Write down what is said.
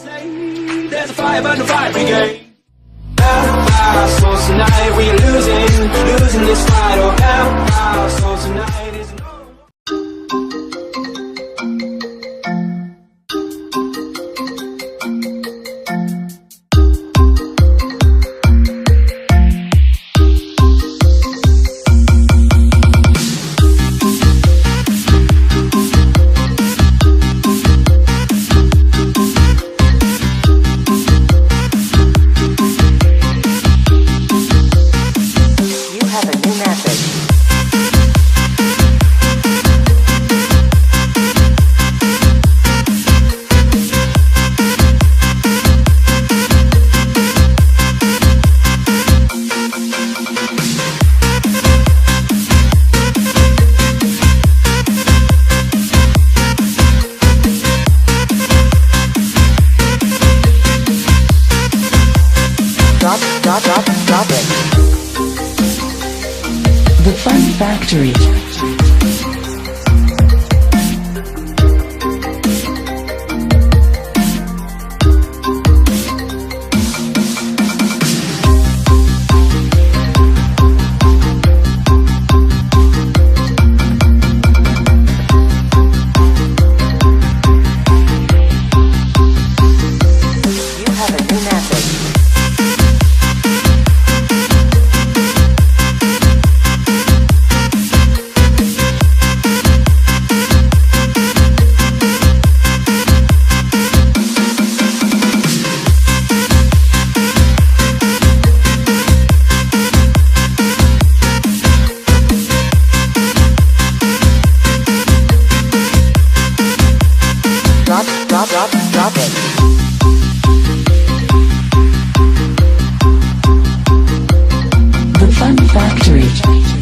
There's a fire burn the fire brigade. Our souls tonight, we are losing this fight. Oh, our souls tonight is no. Drop it. The Fun Factory. Drop it. The Fun Factory.